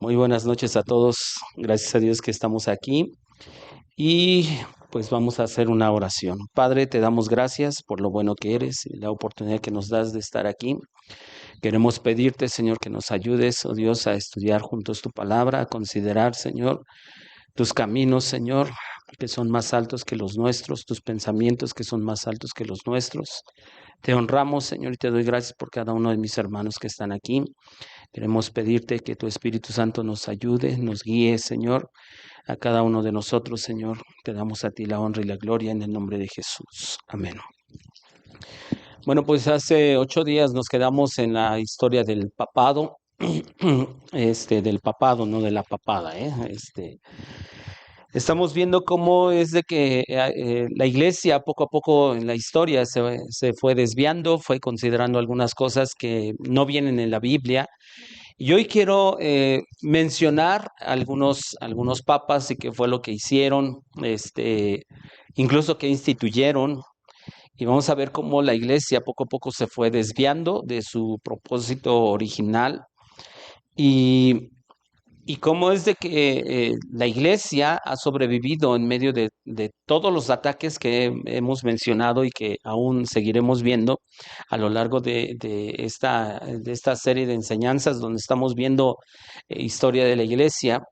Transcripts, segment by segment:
Muy buenas noches a todos. Gracias a Dios que estamos aquí y pues vamos a hacer una oración. Padre, te damos gracias por lo bueno que eres y la oportunidad que nos das de estar aquí. Queremos pedirte, Señor, que nos ayudes, oh Dios, a estudiar juntos tu palabra, a considerar, Señor, tus caminos, Señor, que son más altos que los nuestros, tus pensamientos que son más altos que los nuestros. Te honramos, Señor, y te doy gracias por cada uno de mis hermanos que están aquí. Queremos pedirte que tu Espíritu Santo nos ayude, nos guíe, Señor, a cada uno de nosotros, Señor. Te damos a ti la honra y la gloria en el nombre de Jesús. Amén. Bueno, pues hace 8 días nos quedamos en la historia del papado, del papado, no de la papada, ¿eh? Estamos viendo cómo es de que la iglesia poco a poco en la historia se fue desviando, fue considerando algunas cosas que no vienen en la Biblia. Y hoy quiero mencionar algunos papas y qué fue lo que hicieron, incluso que instituyeron. Y vamos a ver cómo la iglesia poco a poco se fue desviando de su propósito original. Y y cómo es de que la iglesia ha sobrevivido en medio de todos los ataques que hemos mencionado y que aún seguiremos viendo a lo largo de esta serie de enseñanzas donde estamos viendo historia de la iglesia.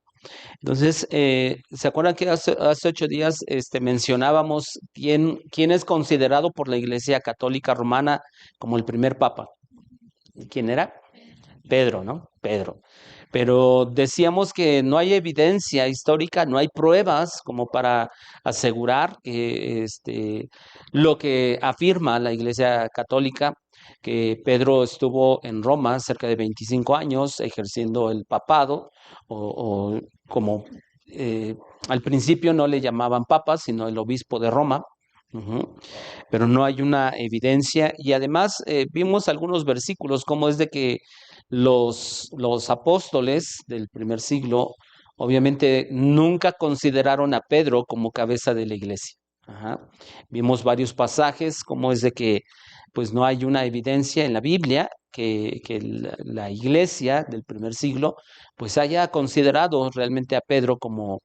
Entonces, ¿se acuerdan que hace 8 días mencionábamos quién es considerado por la Iglesia Católica Romana como el primer papa? ¿Quién era? Pedro, ¿no? Pedro. Pero decíamos que no hay evidencia histórica, no hay pruebas como para asegurar que lo que afirma la Iglesia Católica, que Pedro estuvo en Roma cerca de 25 años ejerciendo el papado, o como eh, al principio no le llamaban papa, sino el obispo de Roma. Ujú. Pero no hay una evidencia y además vimos algunos versículos como es de que los apóstoles del primer siglo obviamente nunca consideraron a Pedro como cabeza de la iglesia. Ajá. Vimos varios pasajes como es de que pues no hay una evidencia en la Biblia que la iglesia del primer siglo pues haya considerado realmente a Pedro como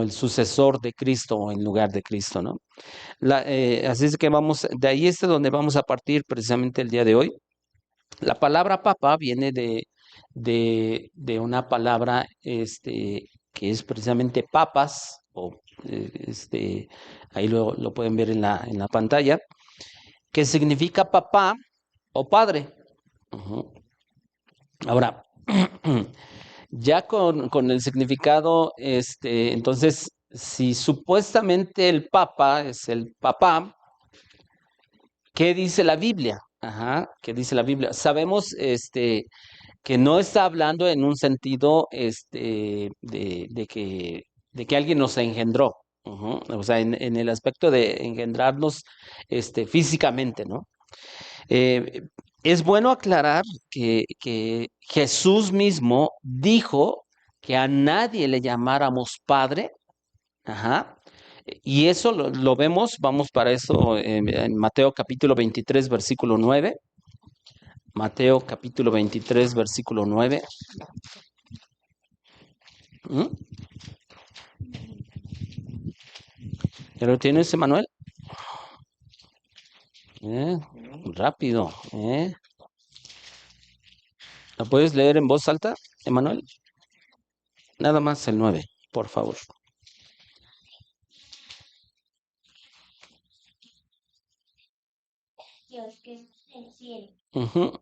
el sucesor de Cristo en lugar de Cristo, ¿no? Así es que de ahí es de donde vamos a partir precisamente el día de hoy. La palabra papa viene de una palabra que es precisamente papas, o ahí lo pueden ver en la pantalla, que significa papá o padre. Ujú. Ahora, ya con el significado, entonces, si supuestamente el papa es el papá, ¿qué dice la Biblia? Ajá, ¿qué dice la Biblia? Sabemos que no está hablando en un sentido de que alguien nos engendró. Ujú. O sea, en el aspecto de engendrarnos físicamente, ¿no? Eh, es bueno aclarar que Jesús mismo dijo que a nadie le llamáramos padre. Ajá. Y eso lo vemos, vamos para eso en Mateo capítulo 23, versículo 9. Mateo capítulo 23, versículo 9. ¿Mm? ¿Ya lo tienes, Emanuel? Eh, Rápido. ¿Lo puedes leer en voz alta, Emanuel? Nada más el 9, por favor. Dios que está en el cielo. Ujú.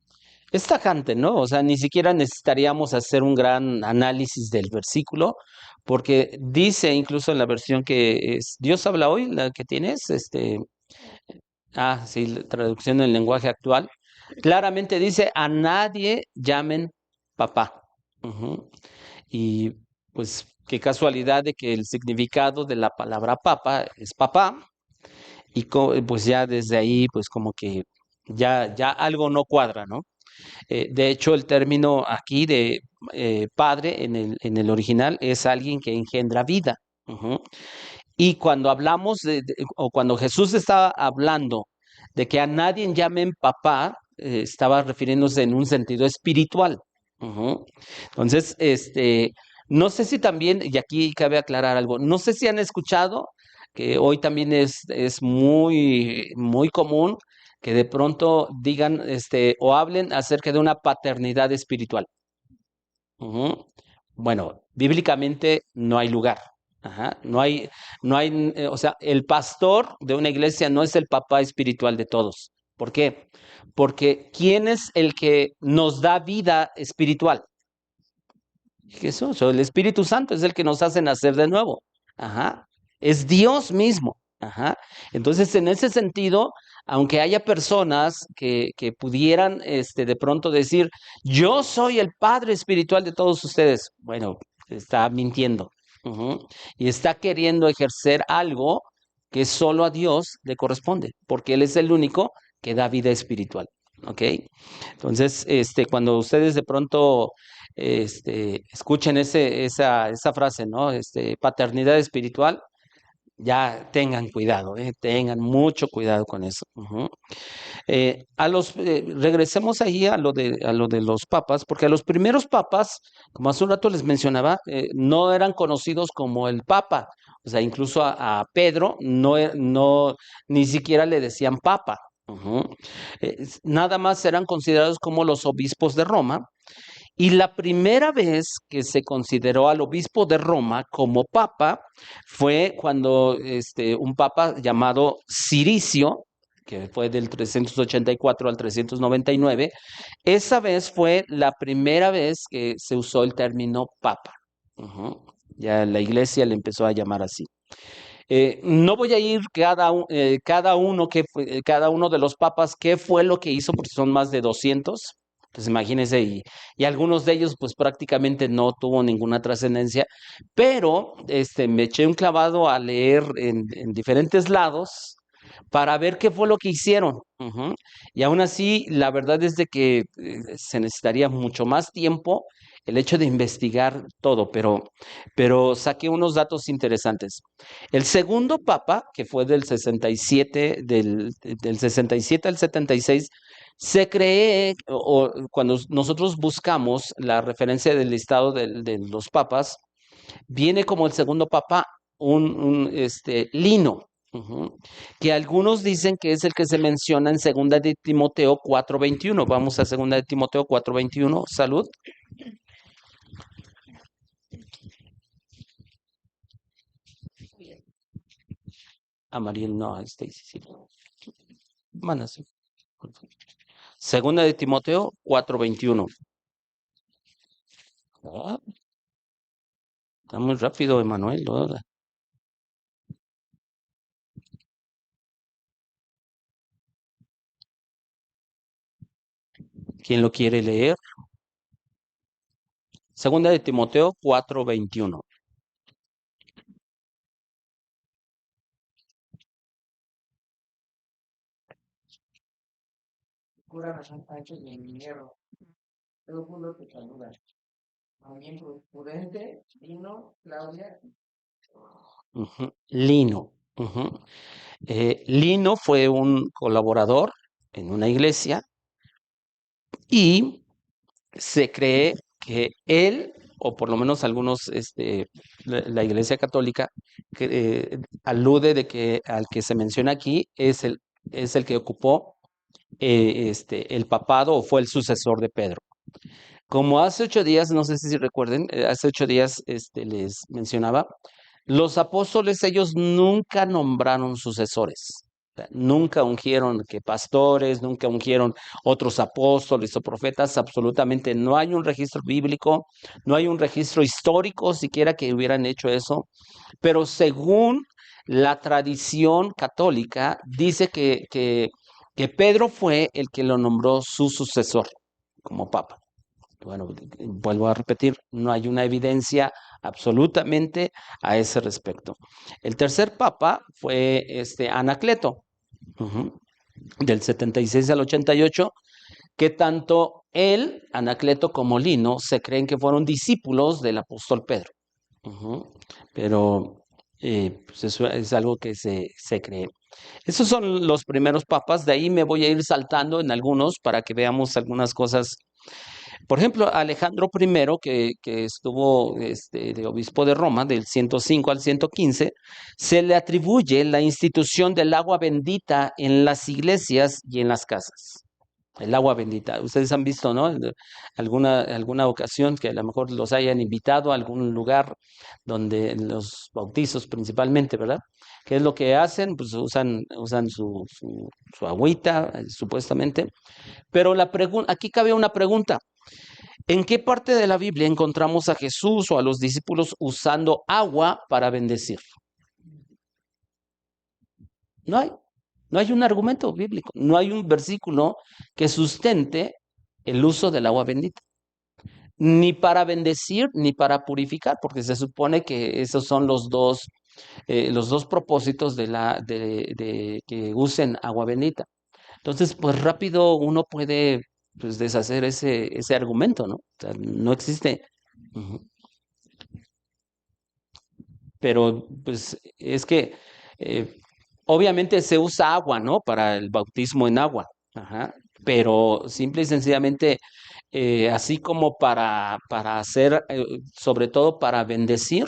Es tajante, ¿no? O sea, ni siquiera necesitaríamos hacer un gran análisis del versículo, porque dice incluso en la versión que es Dios habla hoy, la que tienes, sí, la traducción en lenguaje actual, claramente dice, a nadie llamen papá. Ujú. Y pues qué casualidad de que el significado de la palabra papa es papá, y pues ya desde ahí, pues como que ya algo no cuadra, ¿no? De hecho, el término aquí de padre en el original es alguien que engendra vida. Ujú. Y cuando hablamos o cuando Jesús estaba hablando de que a nadie llamen papá, estaba refiriéndose en un sentido espiritual. Ujú. Entonces, no sé si también, y aquí cabe aclarar algo, no sé si han escuchado que hoy también es muy, muy común que de pronto digan, o hablen acerca de una paternidad espiritual. Ujú. Bueno, bíblicamente no hay lugar. Ajá. O sea, el pastor de una iglesia no es el papá espiritual de todos. ¿Por qué? Porque ¿quién es el que nos da vida espiritual? Jesús, o el Espíritu Santo es el que nos hace nacer de nuevo. Ajá. Es Dios mismo. Ajá. Entonces, en ese sentido, aunque haya personas que pudieran de pronto decir, yo soy el Padre espiritual de todos ustedes, bueno, está mintiendo. Ujú. Y está queriendo ejercer algo que solo a Dios le corresponde, porque Él es el único que da vida espiritual. ¿Ok? Entonces, cuando ustedes de pronto escuchen esa frase, ¿no? Paternidad espiritual, ya tengan cuidado, tengan mucho cuidado con eso. Ujú. Regresemos ahí a lo de los papas, porque a los primeros papas, como hace un rato les mencionaba, no eran conocidos como el papa. O sea, incluso a Pedro no, ni siquiera le decían papa. Ujú. Nada más eran considerados como los obispos de Roma, y la primera vez que se consideró al obispo de Roma como papa fue cuando un papa llamado Ciricio, que fue del 384 al 399, esa vez fue la primera vez que se usó el término papa. Ujú. Ya la iglesia le empezó a llamar así. No voy a ir cada uno de los papas, qué fue lo que hizo, porque son más de 200. Entonces imagínense, y algunos de ellos pues prácticamente no tuvo ninguna trascendencia, pero me eché un clavado a leer en diferentes lados para ver qué fue lo que hicieron. Ujú. Y aún así, la verdad es de que se necesitaría mucho más tiempo el hecho de investigar todo, pero saqué unos datos interesantes. El segundo papa, que fue del 67 al 76, se cree, o cuando nosotros buscamos la referencia del listado de los papas, viene como el segundo papa Lino, ujú, que algunos dicen que es el que se menciona en segunda de Timoteo 4:21. Vamos a segunda de Timoteo 4:21. Salud. A Mariel, no, a Stacy, sí. Manas, sí, por favor. Segunda de Timoteo 4:21. Ah, está muy rápido, Emanuel, ¿no? ¿Quién lo quiere leer? Segunda de Timoteo 4:21. Ujú. Lino. Ujú. Lino fue un colaborador en una iglesia y se cree que él, o por lo menos algunos, la Iglesia Católica, que, alude de que al que se menciona aquí es el que ocupó el papado o fue el sucesor de Pedro. Como hace 8 días, no sé si recuerden, hace 8 días les mencionaba, los apóstoles, ellos nunca nombraron sucesores. O sea, nunca ungieron que pastores, nunca ungieron otros apóstoles o profetas, absolutamente no hay un registro bíblico, no hay un registro histórico siquiera que hubieran hecho eso, pero según la tradición católica, dice que Pedro fue el que lo nombró su sucesor como papa. Bueno, vuelvo a repetir, no hay una evidencia absolutamente a ese respecto. El tercer papa fue Anacleto, ujú, del 76 al 88, que tanto él, Anacleto, como Lino se creen que fueron discípulos del apóstol Pedro. Ujú. Pero pues eso es algo que se cree. Esos son los primeros papas, de ahí me voy a ir saltando en algunos para que veamos algunas cosas Por ejemplo, Alejandro I, que estuvo de obispo de Roma, del 105 al 115, se le atribuye la institución del agua bendita en las iglesias y en las casas. El agua bendita. Ustedes han visto, ¿no? Alguna ocasión que a lo mejor los hayan invitado a algún lugar donde en los bautizos principalmente, ¿verdad? ¿Qué es lo que hacen? Pues usan su agüita, supuestamente. Pero aquí cabe una pregunta. ¿En qué parte de la Biblia encontramos a Jesús o a los discípulos usando agua para bendecir? No hay. No hay un argumento bíblico, no hay un versículo que sustente el uso del agua bendita, ni para bendecir ni para purificar, porque se supone que esos son los dos propósitos de que usen agua bendita. Entonces, pues rápido uno puede pues, deshacer ese argumento, ¿no? O sea, no existe. Ujú. Pero pues es que eh, obviamente se usa agua, ¿no? Para el bautismo en agua. Ajá. Pero simple y sencillamente, así como para hacer, sobre todo para bendecir,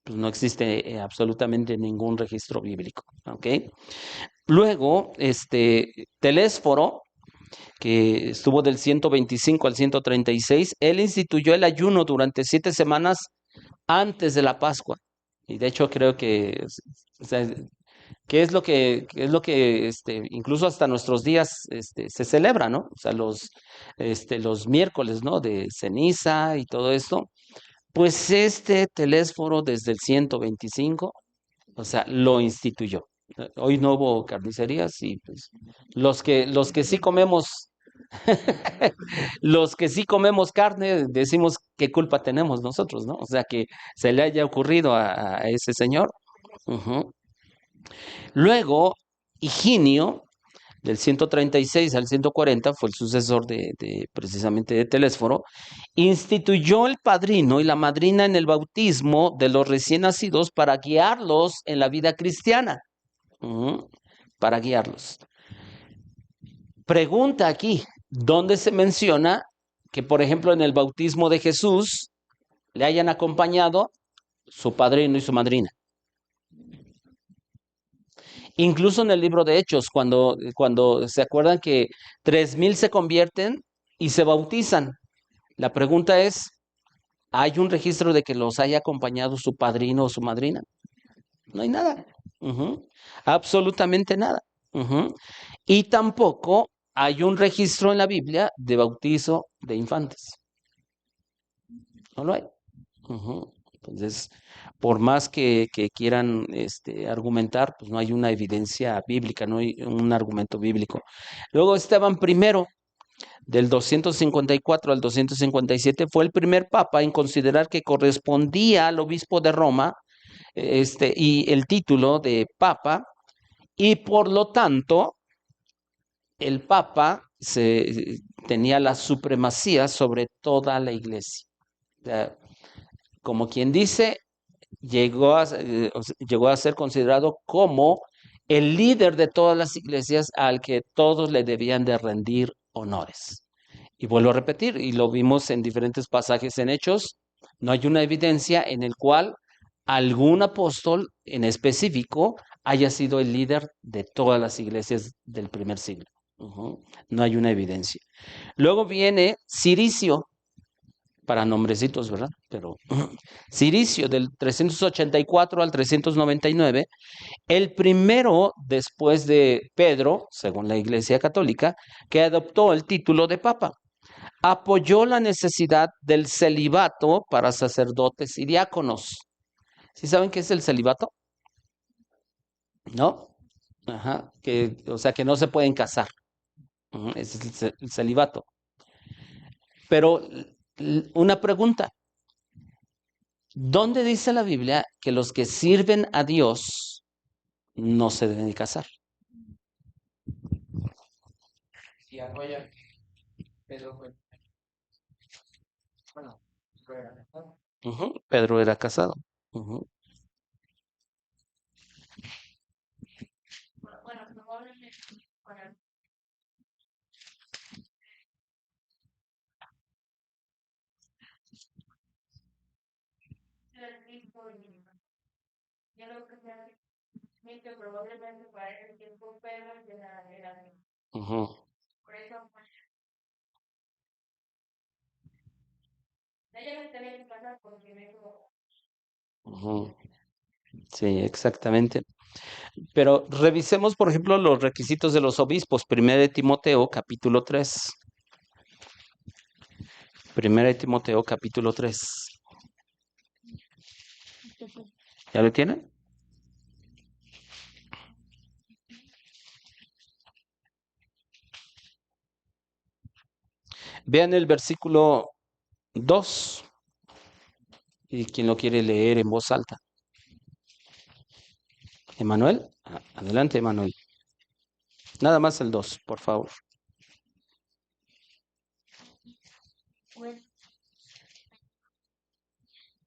pues no existe absolutamente ningún registro bíblico, ¿ok? Luego, Telésforo, que estuvo del 125 al 136, él instituyó el ayuno durante 7 semanas antes de la Pascua. Y de hecho creo que, o sea, qué es lo que incluso hasta nuestros días se celebra, ¿no? O sea, los miércoles, ¿no? De ceniza y todo esto. Pues este Telésforo desde el 125, o sea, lo instituyó. Hoy no hubo carnicerías y pues los que sí comemos, los que sí comemos carne, decimos qué culpa tenemos nosotros, ¿no? O sea, que se le haya ocurrido a ese señor. Ujú. Luego, Higinio, del 136 al 140, fue el sucesor precisamente de Telésforo, instituyó el padrino y la madrina en el bautismo de los recién nacidos para guiarlos en la vida cristiana. Ujú. Para guiarlos. Pregunta aquí, ¿dónde se menciona que, por ejemplo, en el bautismo de Jesús le hayan acompañado su padrino y su madrina? Incluso en el libro de Hechos, cuando se acuerdan que 3,000 se convierten y se bautizan. La pregunta es, ¿hay un registro de que los haya acompañado su padrino o su madrina? No hay nada. Ujú. Absolutamente nada. Ujú. Y tampoco hay un registro en la Biblia de bautizo de infantes. No lo hay. Ujú. Entonces, por más que quieran argumentar, pues no hay una evidencia bíblica, no hay un argumento bíblico. Luego Esteban I, del 254 al 257, fue el primer papa en considerar que correspondía al obispo de Roma, y el título de papa, y por lo tanto, el papa tenía la supremacía sobre toda la iglesia. O sea, como quien dice, llegó a ser considerado como el líder de todas las iglesias al que todos le debían de rendir honores. Y vuelvo a repetir, y lo vimos en diferentes pasajes en Hechos, no hay una evidencia en el cual algún apóstol en específico haya sido el líder de todas las iglesias del primer siglo. Ujú. No hay una evidencia. Luego viene Ciricio, para nombrecitos, ¿verdad? Pero Ciricio, del 384 al 399, el primero después de Pedro, según la Iglesia Católica, que adoptó el título de Papa. Apoyó la necesidad del celibato para sacerdotes y diáconos. ¿Sí saben qué es el celibato? ¿No? Ajá, o sea, que no se pueden casar. Ujú, ese es el celibato. Pero una pregunta, ¿dónde dice la Biblia que los que sirven a Dios no se deben de casar? Y apoya que Pedro fue, bueno, fue arrestado. Ujú, Pedro era casado. Ujú. Bueno, probablemente para el tiempo y yo creo que sea que probablemente para el tiempo pero de la Ujú, por eso pues, ella no tenía que pasar porque me dijo, ujú. Sí, exactamente. Pero revisemos, por ejemplo, los requisitos de los obispos. Primera de Timoteo, capítulo 3. Primera de Timoteo, capítulo 3. ¿Ya lo tienen? Vean el versículo 2. Y quien lo quiere leer en voz alta. Emanuel, adelante, Emanuel. Nada más el 2, por favor. pues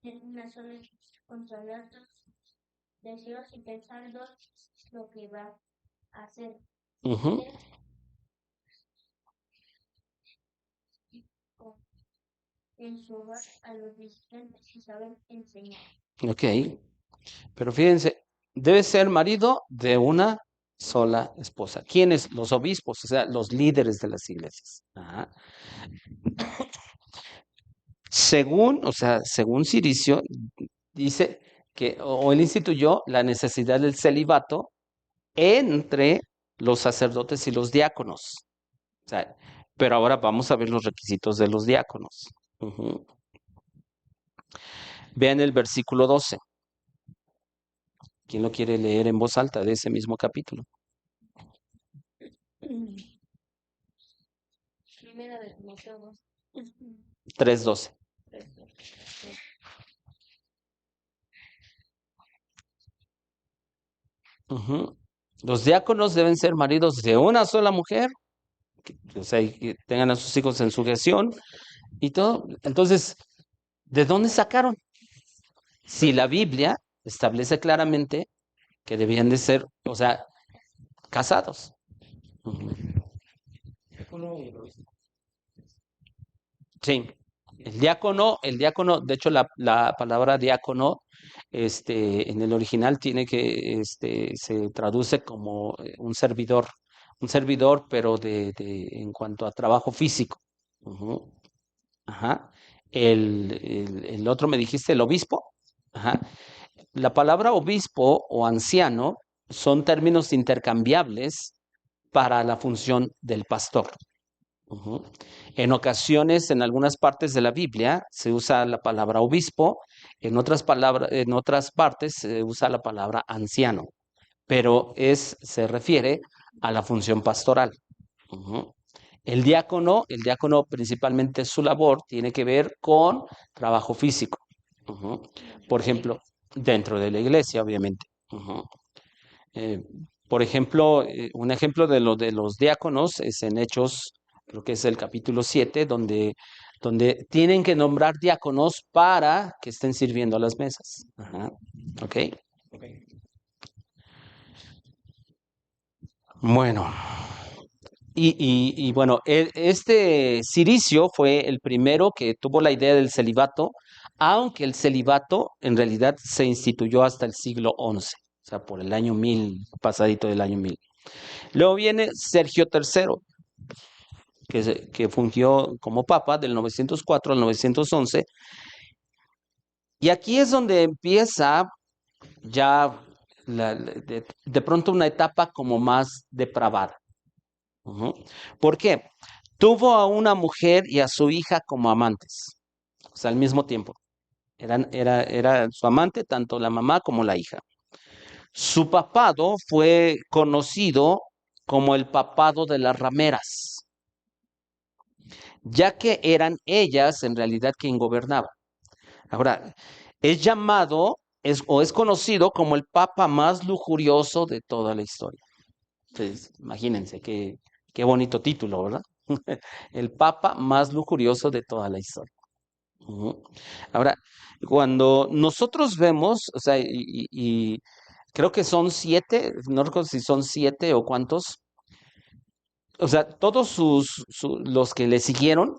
en una sola consolar deseos y pensando lo que va a hacer. Ujú, En su hogar a los visitantes y saber enseñar. ok. Pero fíjense, debe ser marido de una sola esposa. ¿Quiénes? Los obispos, o sea, los líderes de las iglesias. Ajá. Según, o sea, según Ciricio, dice que, o él instituyó la necesidad del celibato entre los sacerdotes y los diáconos. O sea, pero ahora vamos a ver los requisitos de los diáconos. Ujú. Vean el versículo 12. ¿Quién lo quiere leer en voz alta de ese mismo capítulo? Primera de Timoteo 2. 3:12. Ujú. Los diáconos deben ser maridos de una sola mujer, o sea, y que tengan a sus hijos en sujeción y todo. Entonces, ¿de dónde sacaron? Si la Biblia establece claramente que debían de ser, o sea, casados. Ujú. Sí, el diácono, de hecho la palabra diácono, en el original tiene que, se traduce como un servidor, pero en cuanto a trabajo físico. Ujú, ajá. El otro me dijiste, el obispo. Ajá. La palabra obispo o anciano son términos intercambiables para la función del pastor. Ujú. En ocasiones, en algunas partes de la Biblia, se usa la palabra obispo, en otras partes se usa la palabra anciano, pero se refiere a la función pastoral. Ujú. El diácono principalmente su labor tiene que ver con trabajo físico. Ujú. Por ejemplo, dentro de la iglesia, obviamente. Ujú. Eh, por ejemplo, un ejemplo de lo de los diáconos es en Hechos, creo que es el capítulo 7, donde tienen que nombrar diáconos para que estén sirviendo a las mesas. Ajá. ¿Ok? Bueno, y bueno, este Ciricio fue el primero que tuvo la idea del celibato, aunque el celibato en realidad se instituyó hasta el siglo XI, o sea, por el año 1000, pasadito del año 1000. Luego viene Sergio III, que fungió como papa del 904 al 911, y aquí es donde empieza ya de pronto una etapa como más depravada. Ujú. ¿Por qué? Tuvo a una mujer y a su hija como amantes, o sea, al mismo tiempo. Era su amante, tanto la mamá como la hija. Su papado fue conocido como el papado de las rameras, ya que eran ellas en realidad quien gobernaba. Ahora, es llamado o es conocido como el papa más lujurioso de toda la historia. Entonces, imagínense qué bonito título, ¿verdad? El papa más lujurioso de toda la historia. Ujú. Ahora, cuando nosotros vemos, o sea, y creo que son 7, no recuerdo si son 7 o cuántos, o sea, todos los que le siguieron,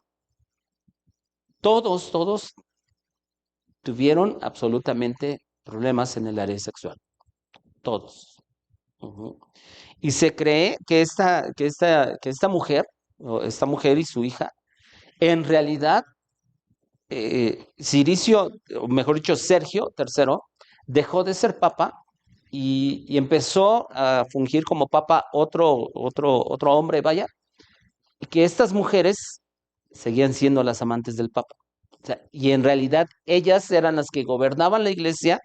todos tuvieron absolutamente problemas en el área sexual, todos. Ujú. Y se cree que esta mujer, o esta mujer y su hija, en realidad, Ciricio, o mejor dicho, Sergio III, dejó de ser papa y empezó a fungir como papa otro hombre, vaya, y que estas mujeres seguían siendo las amantes del papa. O sea, y en realidad ellas eran las que gobernaban la iglesia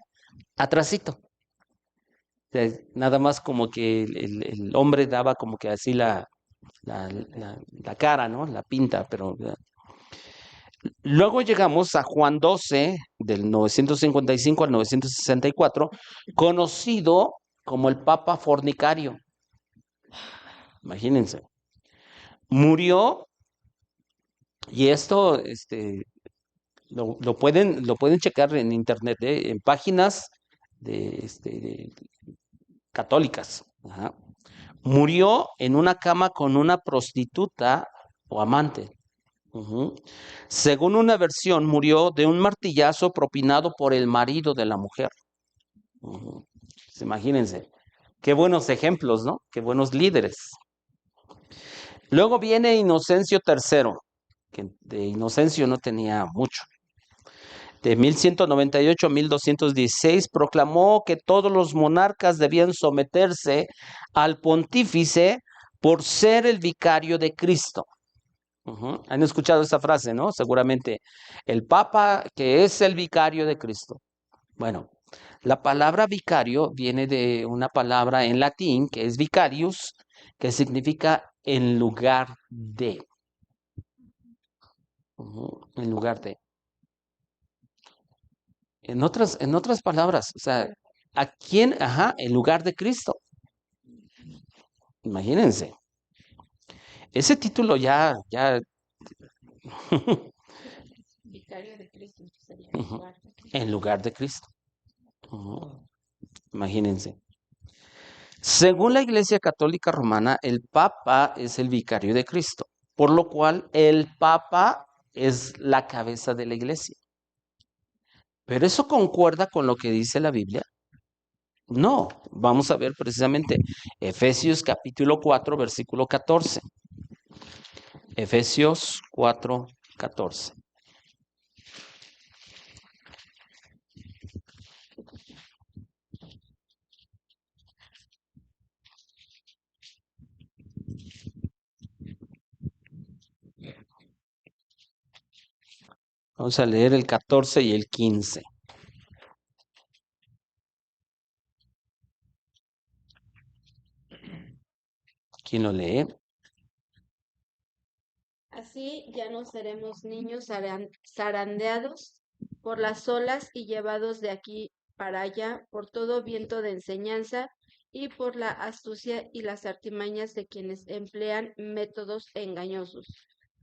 atrasito. O sea, nada más como que el hombre daba como que así la cara, ¿no? La pinta, pero luego llegamos a Juan XII, del 955 al 964, conocido como el Papa Fornicario. Imagínense. Murió, y esto lo pueden checar en internet, en páginas de católicas. Ajá. Murió en una cama con una prostituta o amante. Ujú. Según una versión, murió de un martillazo propinado por el marido de la mujer. Ujú. Pues imagínense, qué buenos ejemplos, ¿no? Qué buenos líderes. Luego viene Inocencio III, que de Inocencio no tenía mucho. De 1198 a 1216 proclamó que todos los monarcas debían someterse al pontífice por ser el vicario de Cristo. Ujú. Han escuchado esa frase, ¿no? Seguramente, el Papa que es el vicario de Cristo. Bueno, la palabra vicario viene de una palabra en latín que es vicarius, que significa en lugar de. Ujú, en lugar de. En otras palabras, o sea, ¿a quién? Ajá, en lugar de Cristo. Imagínense. Ese título ya, Vicario de Cristo sería ujú, lugar de Cristo. en lugar de Cristo. Ujú, imagínense. Según la Iglesia Católica Romana, el Papa es el vicario de Cristo, por lo cual el Papa es la cabeza de la Iglesia. ¿Pero eso concuerda con lo que dice la Biblia? No, vamos a ver precisamente Efesios capítulo 4, versículo 14. Efesios 4, 14. Vamos a leer el 14 y el 15. ¿Quién lo lee? Así ya no seremos niños zarandeados por las olas y llevados de aquí para allá por todo viento de enseñanza y por la astucia y las artimañas de quienes emplean métodos engañosos.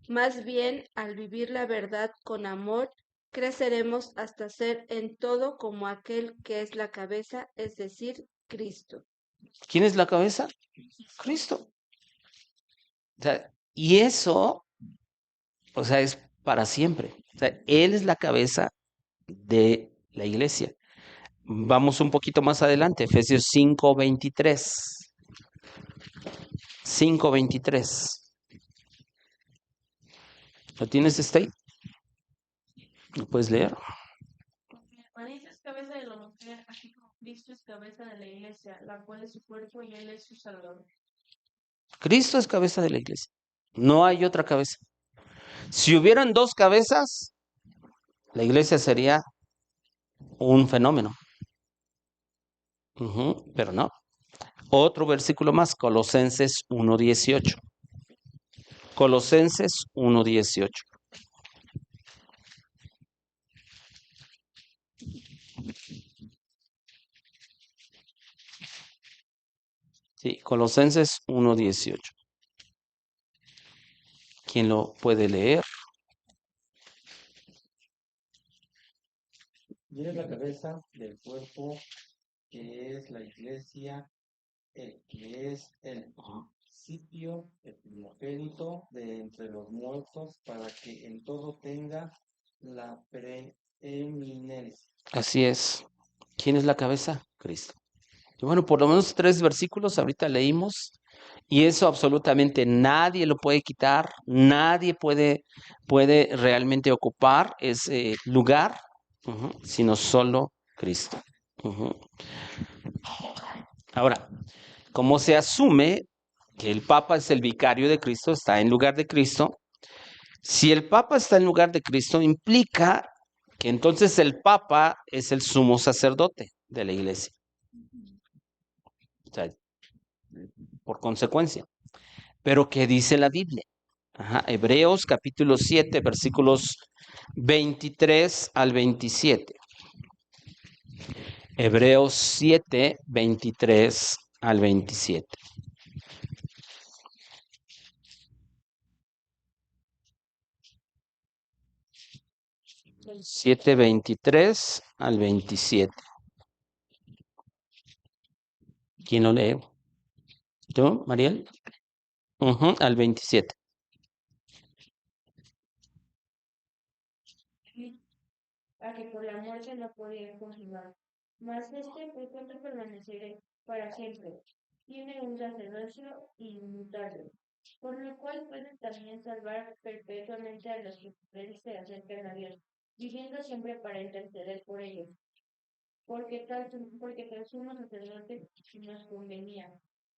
Más bien, al vivir la verdad con amor, creceremos hasta ser en todo como aquel que es la cabeza, es decir, Cristo. ¿Quién es la cabeza? Cristo. O sea, y eso, o sea, es para siempre. O sea, Él es la cabeza de la iglesia. Vamos un poquito más adelante, Efesios 5:23. 5:23. ¿Lo tienes, Stay? ¿Lo puedes leer? Porque María es cabeza de la mujer, así como Cristo es cabeza de la iglesia, la cual es su cuerpo y él es su salvador. Cristo es cabeza de la iglesia. No hay otra cabeza. Si hubieran dos cabezas, la iglesia sería un fenómeno. Ujú, pero no. Otro versículo más, Colosenses 1:18. Colosenses 1:18. Sí, Colosenses 1:18. ¿Quién lo puede leer? Y es la cabeza del cuerpo que es la iglesia, el que es el principio, el primogénito de entre los muertos, para que en todo tenga la preeminencia. Así es. ¿Quién es la cabeza? Cristo. Y bueno, por lo menos 3 versículos ahorita leímos y eso absolutamente nadie lo puede quitar, nadie puede realmente ocupar ese lugar, sino solo Cristo. Ujú. Ahora, como se asume que el Papa es el vicario de Cristo, está en lugar de Cristo, si el Papa está en lugar de Cristo, implica que entonces el Papa es el sumo sacerdote de la iglesia. O sea, por consecuencia. Pero ¿qué dice la Biblia? Hebreos capítulo 7, versículos 23 al 27. Hebreos 7, 23 al 27. 7, 23 al 27. ¿Quién lo lee? ¿Tú, Mariel? Al 27. A que por la muerte no podía confirmar. Mas este por tanto permaneceré para siempre. Tiene un sacerdocio inmutable, por lo cual puede también salvar perpetuamente a los que por él se acercan a Dios, viviendo siempre para interceder por ellos. Porque tal sumo sacerdote nos convenía,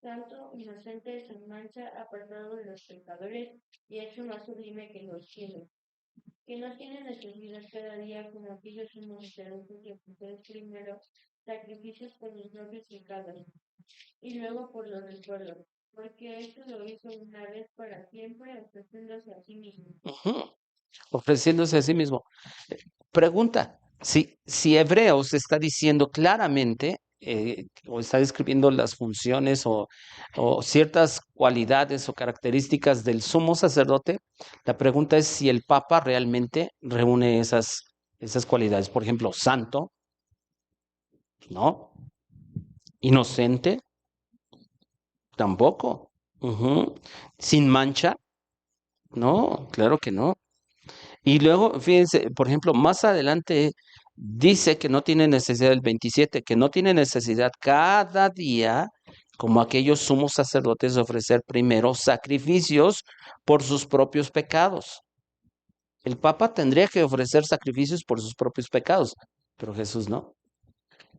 tanto inocente sin mancha, apartado de los pecadores y hecho más sublime que los cielos, que no tienen necesidad cada día como aquellos sumos sacerdotes de ofrecer primero sacrificios por los propios pecados y luego por los del pueblo, porque esto lo hizo una vez para siempre, ofreciéndose a sí mismo. Ofreciéndose a sí mismo. Pregunta, si Hebreos está diciendo claramente, o está describiendo las funciones o ciertas cualidades o características del sumo sacerdote, la pregunta es si el Papa realmente reúne esas cualidades. Por ejemplo, santo, ¿no? Inocente, tampoco. Sin mancha, no, claro que no. Y luego, fíjense, por ejemplo, más adelante dice que no tiene necesidad el 27, que no tiene necesidad cada día, como aquellos sumos sacerdotes, de ofrecer primero sacrificios por sus propios pecados. El Papa tendría que ofrecer sacrificios por sus propios pecados, pero Jesús no.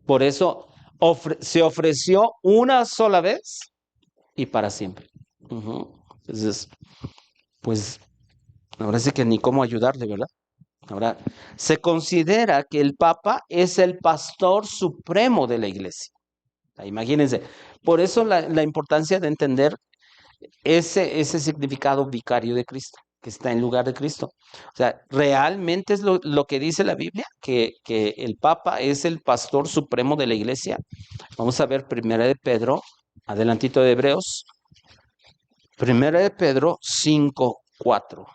Por eso se ofreció una sola vez y para siempre. Entonces, pues, ahora sí que ni cómo ayudarle, ¿verdad? Ahora, se considera que el Papa es el pastor supremo de la iglesia. Imagínense. Por eso la importancia de entender ese significado vicario de Cristo, que está en lugar de Cristo. O sea, realmente es lo que dice la Biblia, que el Papa es el pastor supremo de la iglesia. Vamos a ver Primera de Pedro, adelantito de Hebreos, Primera de Pedro 5:4.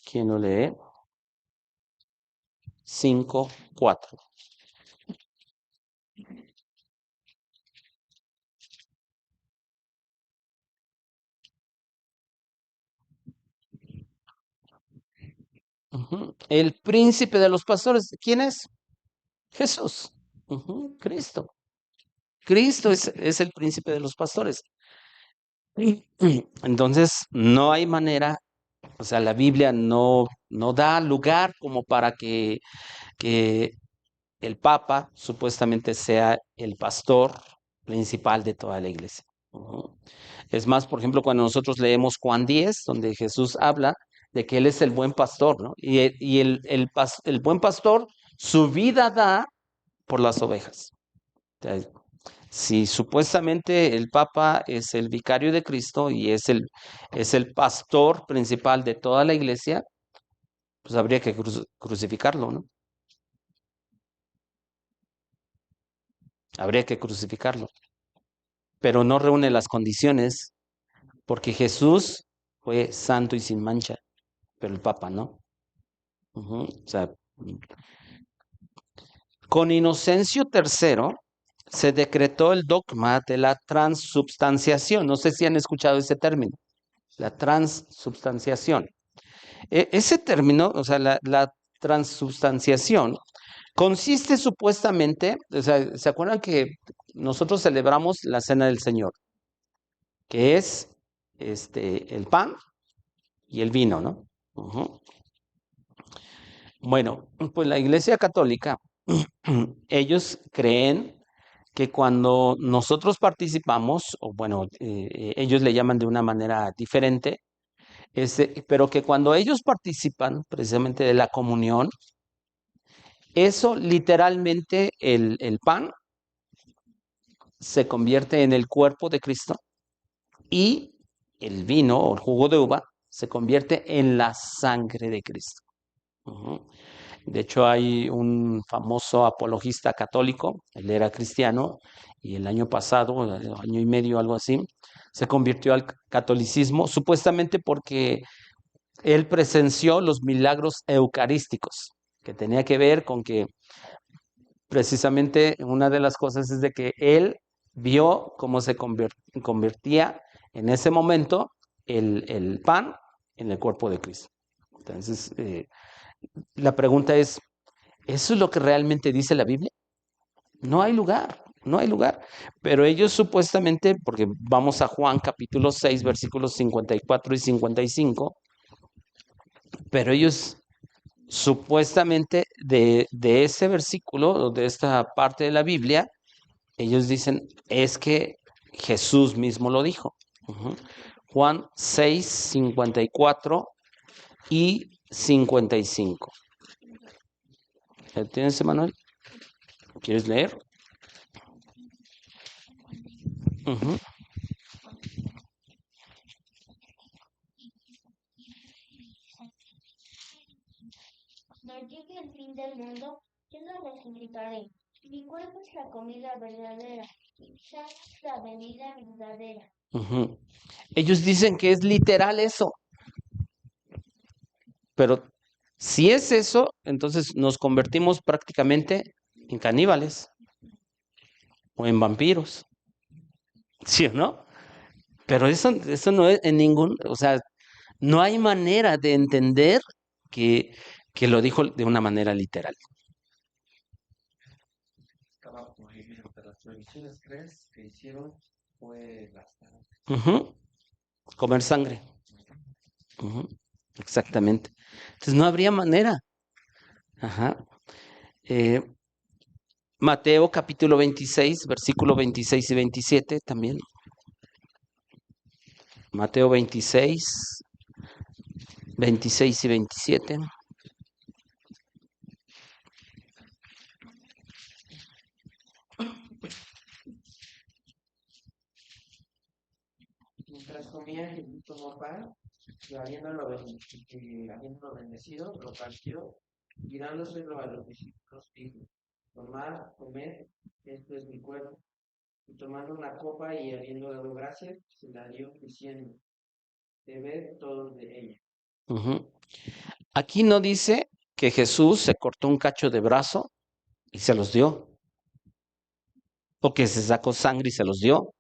¿Quién lo lee? 5:4. El príncipe de los pastores, ¿quién es? Jesús. Cristo. Cristo es el príncipe de los pastores. Entonces, no hay manera, o sea, la Biblia no da lugar como para que el Papa supuestamente sea el pastor principal de toda la iglesia. Es más, por ejemplo, cuando nosotros leemos Juan 10, donde Jesús habla de que Él es el buen pastor, ¿no? Y el buen pastor su vida da por las ovejas. O sea, si supuestamente el Papa es el vicario de Cristo y es el pastor principal de toda la iglesia, pues habría que crucificarlo, ¿no? Habría que crucificarlo. Pero no reúne las condiciones, porque Jesús fue santo y sin mancha, pero el Papa no. O sea, con Inocencio III, se decretó el dogma de la transubstanciación. No sé si han escuchado ese término, la transubstanciación. Ese término, o sea, la transubstanciación, consiste supuestamente, o sea, ¿se acuerdan que nosotros celebramos la Cena del Señor? Que es el pan y el vino, ¿no? Ujú. Bueno, pues la Iglesia Católica, ellos creen que cuando nosotros participamos, o bueno, ellos le llaman de una manera diferente, pero que cuando ellos participan precisamente de la comunión, eso literalmente el pan se convierte en el cuerpo de Cristo y el vino o el jugo de uva se convierte en la sangre de Cristo. Ujú. De hecho, hay un famoso apologista católico, él era cristiano, y el año pasado, año y medio, algo así, se convirtió al catolicismo, supuestamente porque él presenció los milagros eucarísticos, que tenía que ver con que precisamente una de las cosas es de que él vio cómo se convertía en ese momento el pan en el cuerpo de Cristo. Entonces, la pregunta es, ¿eso es lo que realmente dice la Biblia? No hay lugar, no hay lugar. Pero ellos supuestamente, porque vamos a Juan capítulo 6, versículos 54 y 55, pero ellos supuestamente de ese versículo, o de esta parte de la Biblia, ellos dicen, es que Jesús mismo lo dijo. Ujú. Juan 6, 54 y 55. ¿Tienes, Emanuel? ¿Quieres leer? Ujú. Cuando llegue el fin del mundo, yo lo resucitaré. Mi cuerpo es la comida verdadera, mi sangre es la bebida verdadera. Ujú. Ellos dicen que es literal eso, pero si es eso, entonces nos convertimos prácticamente en caníbales o en vampiros, ¿sí o no? Pero eso no es en ningún, o sea, no hay manera de entender que, que lo dijo de una manera literal. Estaba prohibido, pero las prohibiciones crees que hicieron fue bastante. Ujú. Comer sangre. Ujú. Exactamente. Entonces no habría manera. Ajá. Eh, Mateo capítulo 26, versículo 26 y 27 también. Mateo 26, 26 y 27. Mientras comía, Jesús tomó pan y habiéndolo bendecido, lo partió y dándoselo a los discípulos dijo, tomad, comed, esto es mi cuerpo. Y tomando una copa y habiendo dado gracias, se la dio diciendo, bebed todos de ella. Ujú. Aquí no dice que Jesús se cortó un cacho de brazo y se los dio, o que se sacó sangre y se los dio.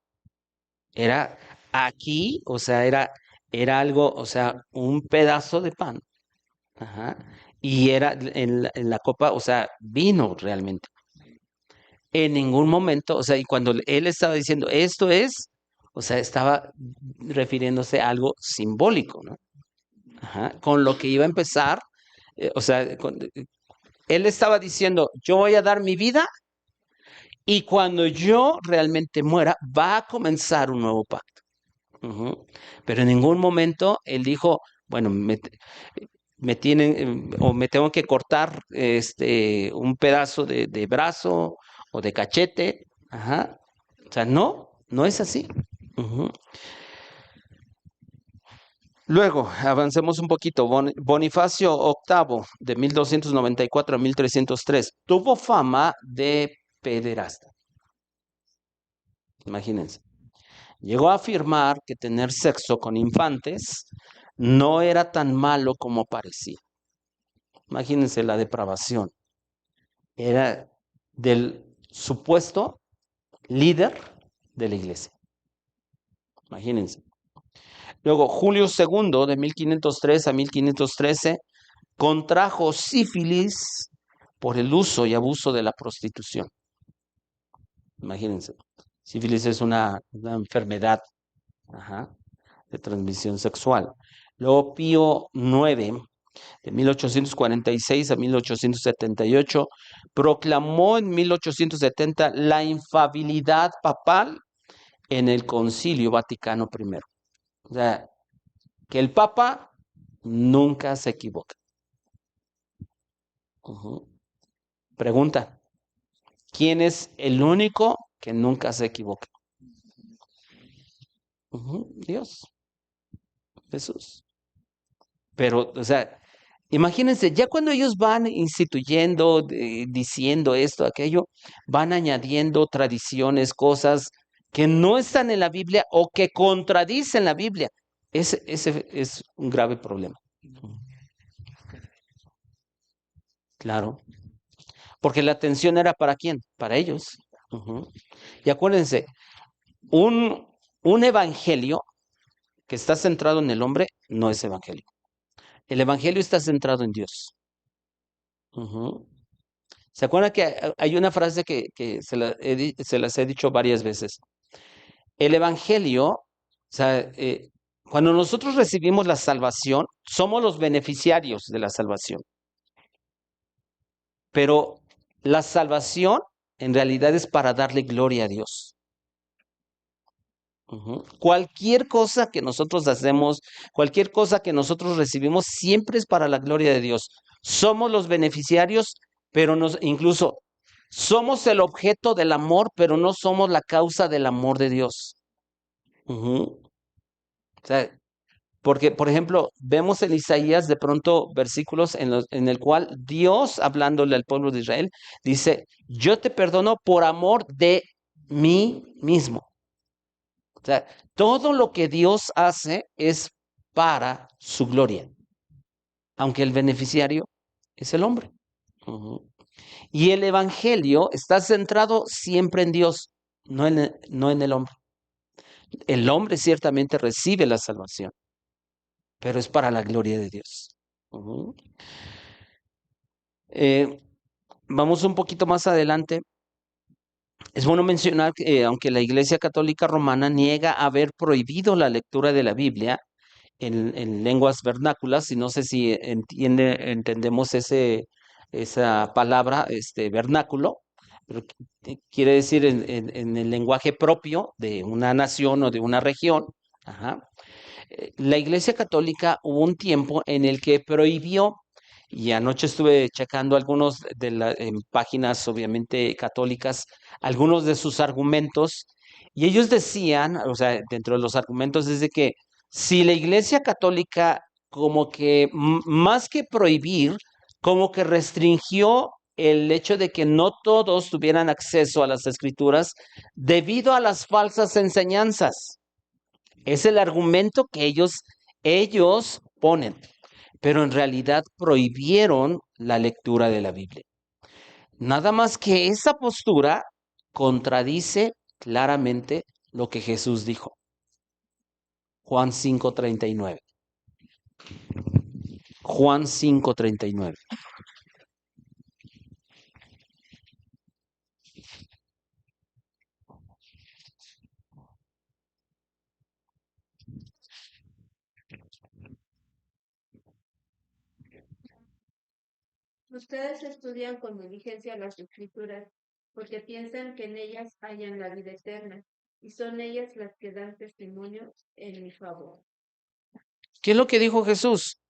Era aquí, o sea, era algo, o sea, un pedazo de pan. Ajá. Y era en la copa, o sea, vino realmente. En ningún momento, o sea, y cuando él estaba diciendo esto es, o sea, estaba refiriéndose a algo simbólico, ¿no? Ajá. Con lo que iba a empezar, o sea, él estaba diciendo, yo voy a dar mi vida y cuando yo realmente muera, va a comenzar un nuevo pacto. Ujú. Pero en ningún momento él dijo, bueno, me tienen o me tengo que cortar un pedazo de brazo o de cachete. Ajá. O sea, no, no es así. Ujú. Luego, avancemos un poquito. Bonifacio VIII, de 1294 a 1303, tuvo fama de pederasta. Imagínense. Llegó a afirmar que tener sexo con infantes no era tan malo como parecía. Imagínense la depravación. Era del supuesto líder de la iglesia. Imagínense. Luego, Julio II, de 1503 a 1513, contrajo sífilis por el uso y abuso de la prostitución. Imagínense. Sífilis es una enfermedad, ajá, de transmisión sexual. Luego, Pío IX, de 1846 a 1878, proclamó en 1870 la infalibilidad papal en el Concilio Vaticano I. O sea, que el Papa nunca se equivoca. Pregunta, ¿quién es el único que nunca se equivoca? Dios, Jesús. Pero, o sea, imagínense, ya cuando ellos van instituyendo, diciendo esto, aquello, van añadiendo tradiciones, cosas que no están en la Biblia o que contradicen la Biblia. Ese es un grave problema. Claro. Porque la atención era ¿para quién? Para ellos. Y acuérdense, un evangelio que está centrado en el hombre no es evangelio. El evangelio está centrado en Dios. ¿Se acuerdan que hay una frase que se las he dicho varias veces? El evangelio, o sea, cuando nosotros recibimos la salvación, somos los beneficiarios de la salvación. Pero la salvación en realidad es para darle gloria a Dios. Cualquier cosa que nosotros hacemos, cualquier cosa que nosotros recibimos, siempre es para la gloria de Dios. Somos los beneficiarios, pero incluso somos el objeto del amor, pero no somos la causa del amor de Dios. O sea, porque, por ejemplo, vemos en Isaías de pronto versículos en el cual Dios, hablándole al pueblo de Israel, dice, yo te perdono por amor de mí mismo. O sea, todo lo que Dios hace es para su gloria, aunque el beneficiario es el hombre. Y el evangelio está centrado siempre en Dios, no en el hombre. El hombre ciertamente recibe la salvación, pero es para la gloria de Dios. Vamos un poquito más adelante. Es bueno mencionar que aunque la Iglesia Católica Romana niega haber prohibido la lectura de la Biblia en lenguas vernáculas, y no sé si entendemos esa palabra, vernáculo, pero quiere decir en el lenguaje propio de una nación o de una región. Ajá. La Iglesia Católica hubo un tiempo en el que prohibió, y anoche estuve checando algunos en páginas obviamente católicas, algunos de sus argumentos, y ellos decían, o sea, dentro de los argumentos es de que si la Iglesia Católica como que más que prohibir, como que restringió el hecho de que no todos tuvieran acceso a las escrituras debido a las falsas enseñanzas. Es el argumento que ellos ponen, pero en realidad prohibieron la lectura de la Biblia. Nada más que esa postura contradice claramente lo que Jesús dijo. Juan 5:39. Juan 5:39. Ustedes estudian con diligencia las escrituras, porque piensan que en ellas hallan la vida eterna, y son ellas las que dan testimonio en mi favor. ¿Qué es lo que dijo Jesús?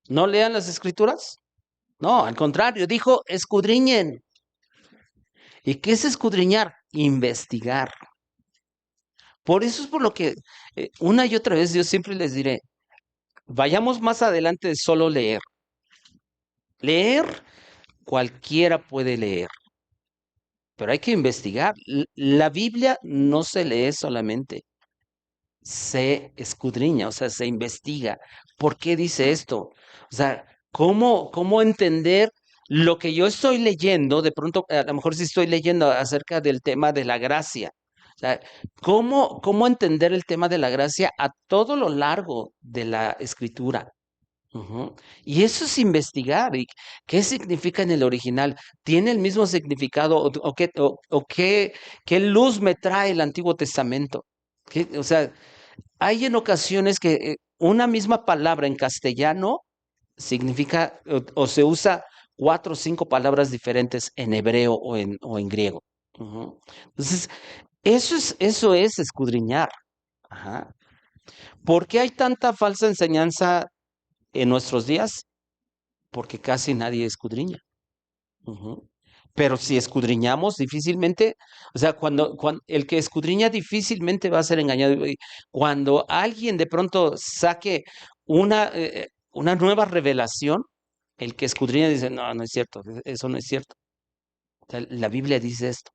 ¿No lean las escrituras? No, al contrario, dijo, escudriñen. ¿Y qué es escudriñar? Investigar. Por eso es por lo que una y otra vez yo siempre les diré, vayamos más adelante de solo leer. Leer, cualquiera puede leer, pero hay que investigar. La Biblia no se lee solamente, se escudriña, o sea, se investiga. ¿Por qué dice esto? O sea, ¿cómo entender lo que yo estoy leyendo? De pronto, a lo mejor si estoy leyendo acerca del tema de la gracia, O sea, ¿cómo entender el tema de la gracia a todo lo largo de la escritura? Ujú. Y eso es investigar. ¿Y qué significa en el original? ¿Tiene el mismo significado o qué luz me trae el Antiguo Testamento? O sea, hay en ocasiones que una misma palabra en castellano significa o se usa 4 o 5 palabras diferentes en hebreo o en griego. Ujú. Entonces, eso es escudriñar. Ajá. ¿Por qué hay tanta falsa enseñanza en nuestros días? Porque casi nadie escudriña. Ujú. Pero si escudriñamos, difícilmente, o sea, cuando el que escudriña difícilmente va a ser engañado. Y cuando alguien de pronto saque una nueva revelación, el que escudriña dice, no, no es cierto, eso no es cierto. O sea, la Biblia dice esto.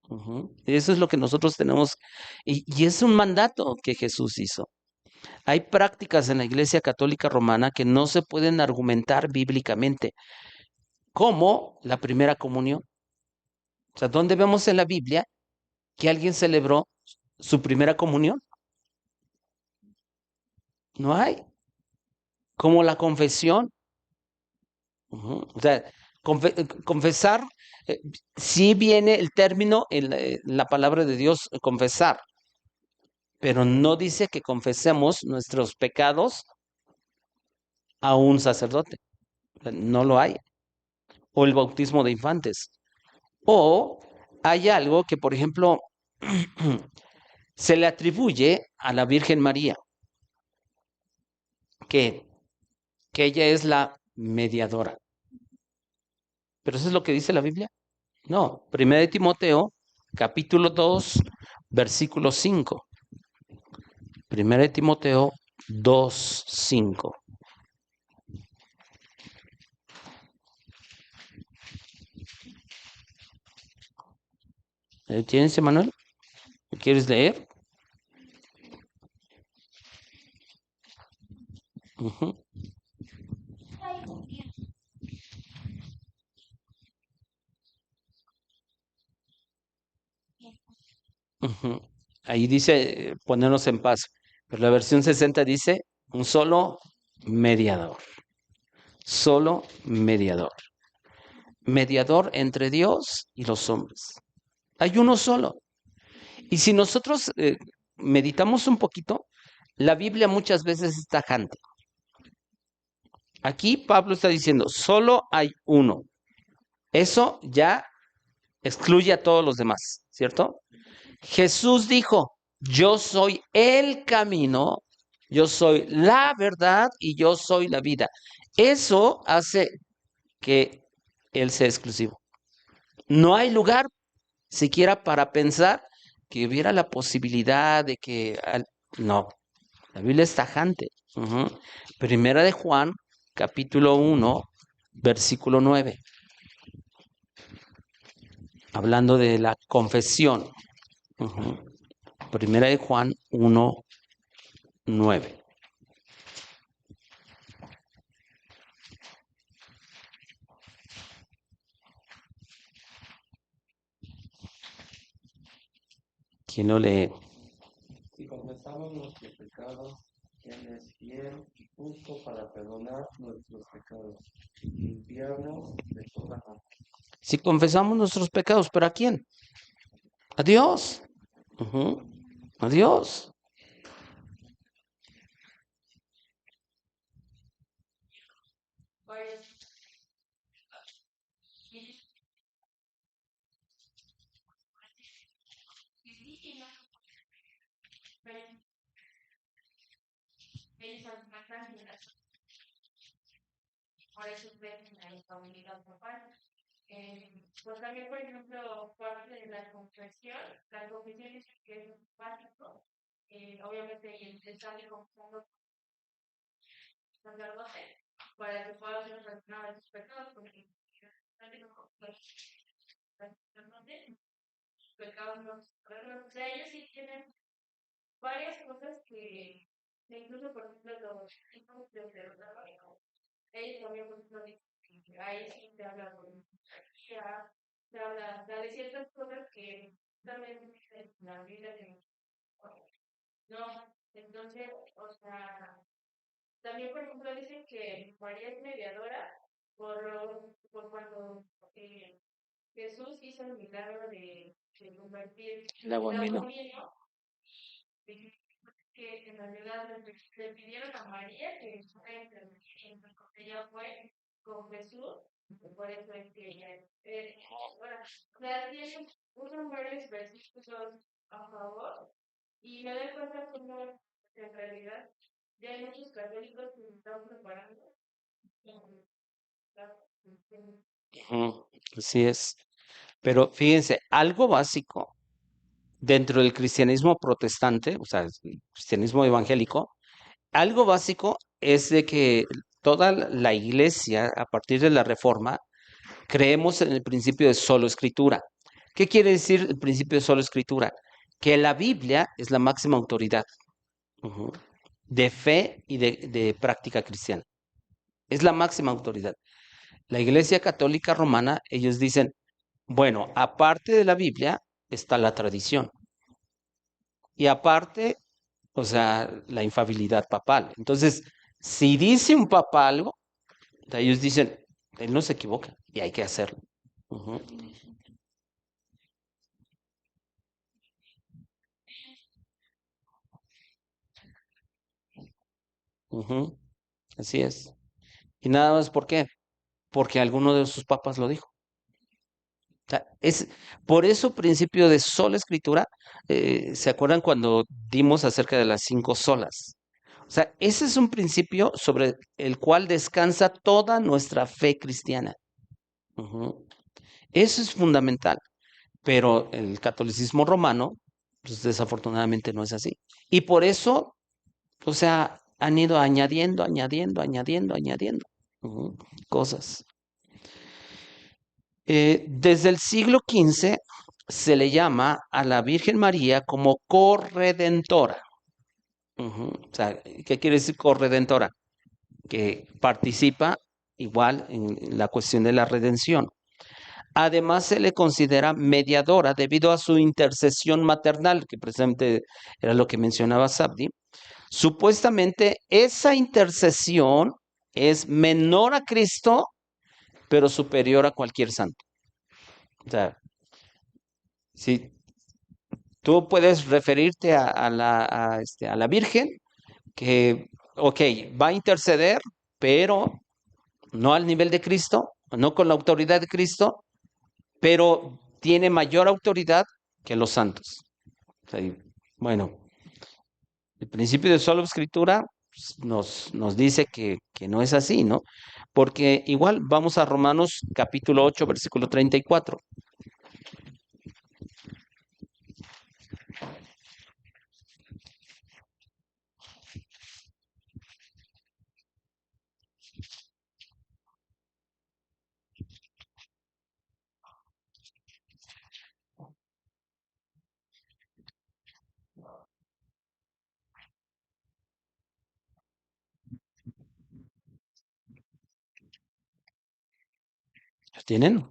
Ujú. Eso es lo que nosotros tenemos, y es un mandato que Jesús hizo. Hay prácticas en la Iglesia Católica Romana que no se pueden argumentar bíblicamente, como la primera comunión. O sea, ¿dónde vemos en la Biblia que alguien celebró su primera comunión? No hay. Como la confesión. Ujú. O sea, confesar, eh, sí viene el término en la palabra de Dios, confesar, pero no dice que confesemos nuestros pecados a un sacerdote. O sea, no lo hay. O el bautismo de infantes. O hay algo que, por ejemplo, se le atribuye a la Virgen María, que, que ella es la mediadora. Pero eso es lo que dice la Biblia. No, Primera de Timoteo, capítulo 2, versículo 5. Primera de Timoteo 2, 5. ¿Tienes, Emanuel? ¿Quieres leer? Ujú, ujú. Ahí dice ponernos en paz. Pero la versión 60 dice un solo mediador. Solo mediador. Mediador entre Dios y los hombres. Hay uno solo. Y si nosotros meditamos un poquito, la Biblia muchas veces es tajante. Aquí Pablo está diciendo, solo hay uno. Eso ya excluye a todos los demás, ¿cierto? Jesús dijo, yo soy el camino, yo soy la verdad y yo soy la vida. Eso hace que Él sea exclusivo. No hay lugar siquiera para pensar que hubiera la posibilidad de que... No, la Biblia es tajante. Ujú. Primera de Juan, capítulo 1, versículo 9, hablando de la confesión. Ujú. Primera de Juan 1, 9. ¿Quién lo lee? Si confesamos nuestros pecados, Él es fiel y justo para perdonar nuestros pecados y limpiarnos de toda maldad. Si confesamos nuestros pecados, ¿pero a quién? A Dios. Ujú. A Dios. Pues, y sí, y no, pero ellos son más grandes, por eso ven en la comunidad papal. Pues también, por ejemplo, parte de la confesión es que es básico, obviamente, y el sale confesando sacerdote para que pueda ser perdonado de sus pecados, porque sale sacerdote, sus pecados no se perdonan. O sea, ellos sí tienen varias cosas que incluso, por ejemplo, los hijos de Deuteronomio, ellos también, por ejemplo, dicen que ahí sí te habla de energía, te habla de ciertas cosas que también dice en la Biblia que no, entonces, o sea, también por ejemplo dicen que María es mediadora por cuando Jesús hizo el milagro de convertir El agua en el agua vino. en vino, que en realidad le pidieron a María que fuera intermediaria, porque ella fue con Jesús, y por eso es que ella bueno, o sea, usan varios versículos a favor, y me doy cuenta como en realidad ya hay muchos católicos que se están preparando. Ujú, así es. Pero fíjense, algo básico dentro del cristianismo protestante, o sea, el cristianismo evangélico, algo básico es de que toda la iglesia, a partir de la Reforma, creemos en el principio de solo escritura. ¿Qué quiere decir el principio de solo escritura? Que la Biblia es la máxima autoridad, ujú, de fe y de práctica cristiana. Es la máxima autoridad. La Iglesia Católica Romana, ellos dicen, bueno, aparte de la Biblia está la tradición y aparte, o sea, la infabilidad papal. Entonces, si dice un papa algo, ellos dicen, él no se equivoca y hay que hacerlo. Ujú, ujú, así es. Y nada más, ¿por qué? Porque alguno de sus papas lo dijo. O sea, es por eso principio de sola escritura, ¿se acuerdan cuando dimos acerca de las 5 solas? O sea, ese es un principio sobre el cual descansa toda nuestra fe cristiana. Ujú. Eso es fundamental, pero el catolicismo romano, pues desafortunadamente no es así. Y por eso, o sea, han ido añadiendo, añadiendo, añadiendo, añadiendo, ujú, cosas. Desde el siglo XV se le llama a la Virgen María como corredentora. Ujú, o sea, ¿qué quiere decir corredentora? Que participa igual en la cuestión de la redención. Además, se le considera mediadora debido a su intercesión maternal, que precisamente era lo que mencionaba Sabdi. Supuestamente, esa intercesión es menor a Cristo, pero superior a cualquier santo. O sea, si tú puedes referirte a la Virgen, que, ok, va a interceder, pero no al nivel de Cristo, no con la autoridad de Cristo, pero tiene mayor autoridad que los santos. O sea, bueno, el principio de sola escritura pues, nos dice que no es así, ¿no? Porque igual vamos a Romanos capítulo 8, versículo 34. ¿Lo tienen?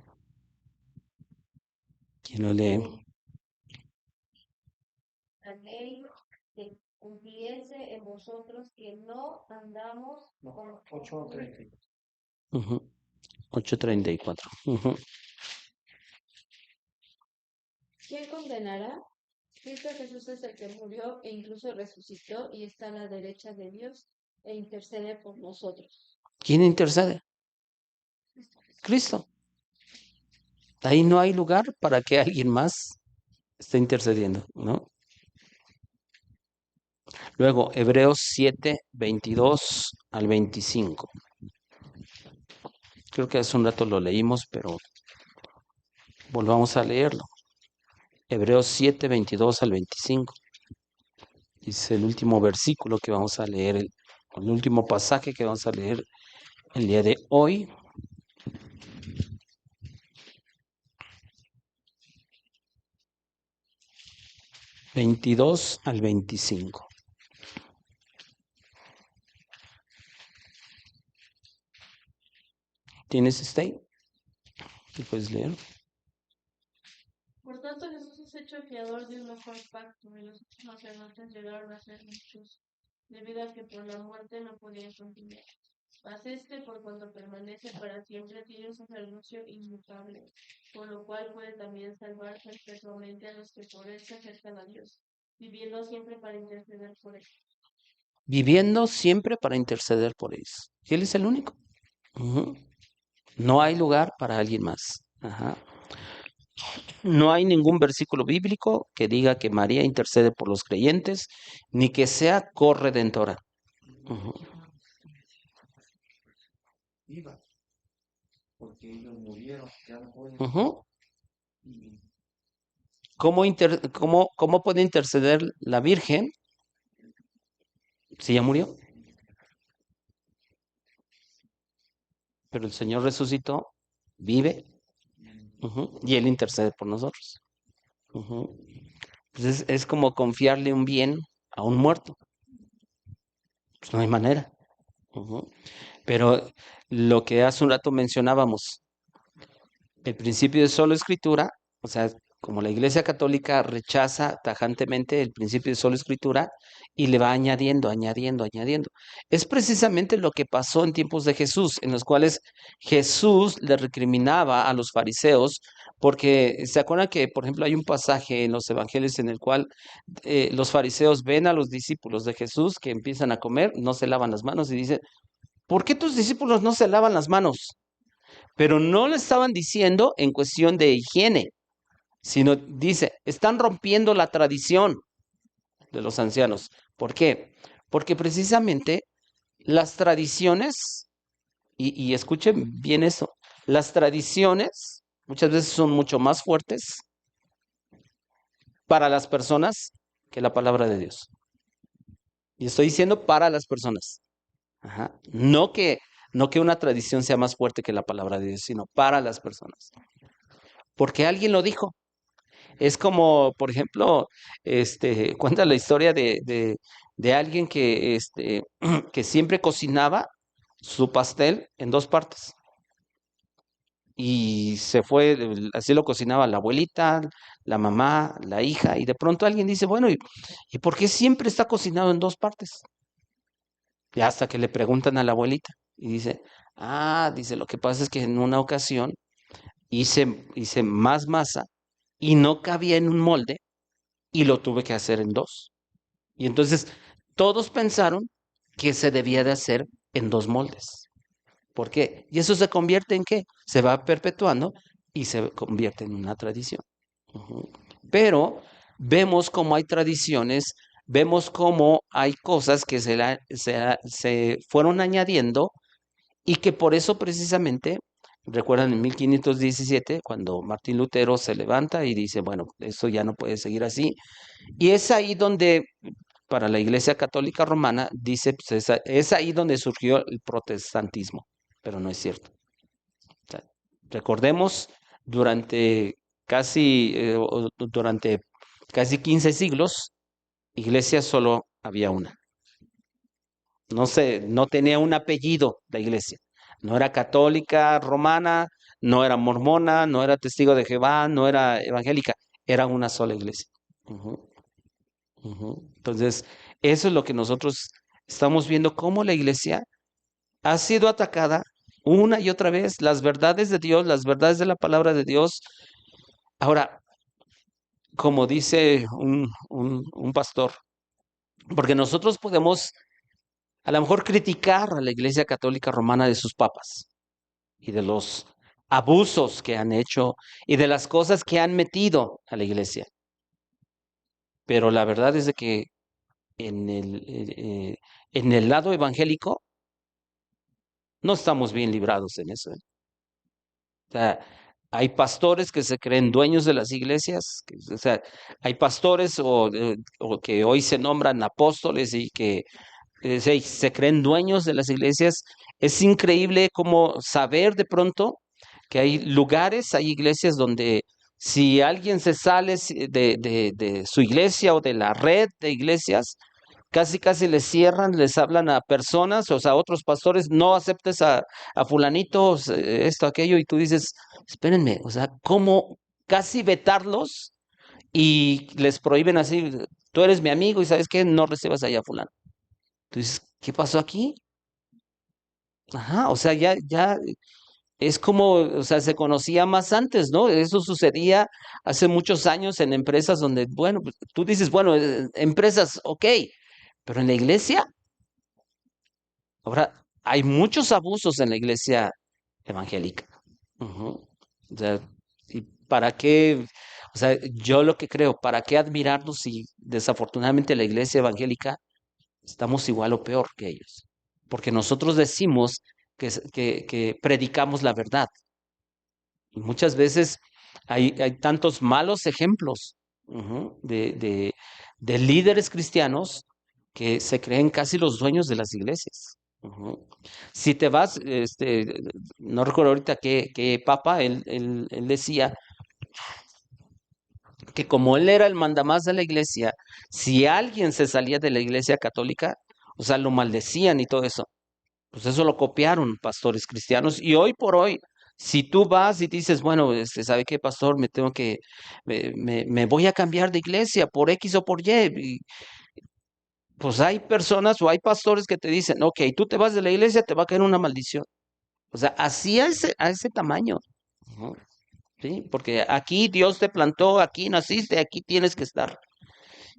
¿Quién lo lee? La ley se cumpliese en vosotros que no andamos con 8:30. Ujú, 8:34. Ujú. ¿Quién condenará? Cristo Jesús es el que murió e incluso resucitó y está a la derecha de Dios e intercede por nosotros. ¿Quién intercede? Cristo. Ahí no hay lugar para que alguien más esté intercediendo, ¿no? Luego, Hebreos 7, 22 al 25. Creo que hace un rato lo leímos, pero volvamos a leerlo. Hebreos 7, 22 al 25. Dice el último versículo que vamos a leer, el último pasaje que vamos a leer el día de hoy. Veintidós al 25. ¿Tienes este ahí? ¿Qué puedes leer? Por tanto, Jesús es hecho mediador de un mejor pacto, y los sacerdotes llegaron a ser muchos, debido a que por la muerte no podían continuar. Mas por cuanto permanece para siempre, tiene un sacerdocio inmutable, por lo cual puede también salvar perpetuamente a los que por él se acercan a Dios, viviendo siempre para interceder por él. Viviendo siempre para interceder por ellos. Y Él es el único. Ujú. No hay lugar para alguien más. Ajá. No hay ningún versículo bíblico que diga que María intercede por los creyentes, ni que sea corredentora. Ujú. Viva, porque ellos murieron, ya no pueden. Ujú. Y ¿Cómo puede interceder la Virgen si ya murió? Pero el Señor resucitó, vive, ujú, y Él intercede por nosotros. Ujú. Entonces es como confiarle un bien a un muerto. Pues no hay manera. Ujú. Pero lo que hace un rato mencionábamos, el principio de solo escritura, o sea, como la Iglesia Católica rechaza tajantemente el principio de solo escritura y le va añadiendo, añadiendo, añadiendo. Es precisamente lo que pasó en tiempos de Jesús, en los cuales Jesús le recriminaba a los fariseos, porque se acuerdan que, por ejemplo, hay un pasaje en los evangelios en el cual los fariseos ven a los discípulos de Jesús que empiezan a comer, no se lavan las manos y dicen, ¿por qué tus discípulos no se lavan las manos? Pero no le estaban diciendo en cuestión de higiene, sino dice, están rompiendo la tradición de los ancianos. ¿Por qué? Porque precisamente las tradiciones, y escuchen bien eso, las tradiciones muchas veces son mucho más fuertes para las personas que la palabra de Dios. Y estoy diciendo para las personas. Ajá. No que una tradición sea más fuerte que la palabra de Dios, sino para las personas. Porque alguien lo dijo. Es como, por ejemplo, cuenta la historia de alguien que siempre cocinaba su pastel en dos partes. Y se fue, así lo cocinaba la abuelita, la mamá, la hija, y de pronto alguien dice, bueno, ¿y por qué siempre está cocinado en dos partes? Y hasta que le preguntan a la abuelita, y dice, lo que pasa es que en una ocasión hice más masa y no cabía en un molde y lo tuve que hacer en dos. Y entonces todos pensaron que se debía de hacer en dos moldes. ¿Por qué? Y eso se convierte en qué? Se va perpetuando y se convierte en una tradición. Ujú. Pero vemos cómo hay tradiciones, vemos cómo hay cosas que se fueron añadiendo y que por eso precisamente, recuerdan en 1517, cuando Martín Lutero se levanta y dice, bueno, eso ya no puede seguir así. Y es ahí donde, para la Iglesia Católica Romana, dice, pues es ahí donde surgió el protestantismo, pero no es cierto. O sea, recordemos, durante durante casi 15 siglos, iglesia solo había una. No tenía un apellido la iglesia. No era católica romana, no era mormona, no era testigo de Jehová, no era evangélica, era una sola iglesia. Ujú, ujú. Entonces, eso es lo que nosotros estamos viendo, cómo la iglesia ha sido atacada una y otra vez, las verdades de Dios, las verdades de la palabra de Dios. Ahora, como dice un pastor, porque nosotros podemos a lo mejor criticar a la Iglesia Católica Romana de sus papas y de los abusos que han hecho y de las cosas que han metido a la iglesia. Pero la verdad es de que en el lado evangélico no estamos bien librados en eso, ¿eh? O sea, hay pastores que se creen dueños de las iglesias, o sea, hay pastores o que hoy se nombran apóstoles y que se creen dueños de las iglesias. Es increíble cómo saber de pronto que hay lugares, hay iglesias donde si alguien se sale de su iglesia o de la red de iglesias, casi casi les cierran, les hablan a personas, o sea, a otros pastores, no aceptes a fulanitos, esto, aquello, y tú dices, espérenme, o sea, ¿cómo casi vetarlos? y les prohíben así, tú eres mi amigo y ¿sabes qué? No recibas allá a fulano. Entonces, ¿qué pasó aquí? Ajá, o sea, ya es como, o sea, se conocía más antes, ¿no? Eso sucedía hace muchos años en empresas donde, bueno, pues, tú dices, bueno, empresas, ok, pero en la iglesia, ahora hay muchos abusos en la iglesia evangélica. Ujú. O sea, ¿y para qué? O sea, yo lo que creo, ¿para qué admirarnos si desafortunadamente la iglesia evangélica estamos igual o peor que ellos? Porque nosotros decimos que predicamos la verdad. Y muchas veces hay tantos malos ejemplos ujú, de líderes cristianos que se creen casi los dueños de las iglesias. Ujú. Si te vas, no recuerdo ahorita qué papa, él decía que como él era el mandamás de la iglesia, si alguien se salía de la iglesia católica, o sea, lo maldecían y todo eso. Pues eso lo copiaron pastores cristianos y hoy por hoy, si tú vas y dices, bueno, ¿sabe qué, pastor? Me voy a cambiar de iglesia por X o por Y. Pues hay personas o hay pastores que te dicen, ok, tú te vas de la iglesia, te va a caer una maldición. O sea, así a ese tamaño. Ujú, ¿sí? Porque aquí Dios te plantó, aquí naciste, aquí tienes que estar.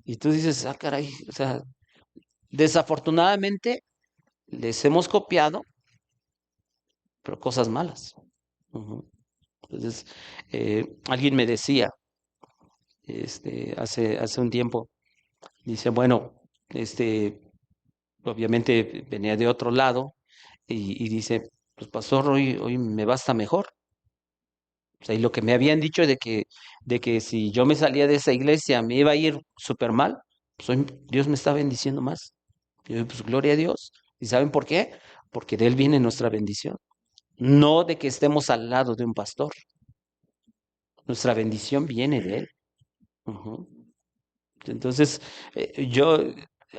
Y tú dices, ah, caray, o sea, desafortunadamente les hemos copiado, pero cosas malas. Ujú. Entonces, alguien me decía, hace un tiempo, dice, bueno, este, obviamente venía de otro lado y dice, pues pastor, hoy me va hasta mejor. O sea, y lo que me habían dicho de que si yo me salía de esa iglesia me iba a ir súper mal, pues hoy Dios me está bendiciendo más. Y yo, pues gloria a Dios. ¿Y saben por qué? Porque de Él viene nuestra bendición. No de que estemos al lado de un pastor. Nuestra bendición viene de Él. Ujú. Entonces, yo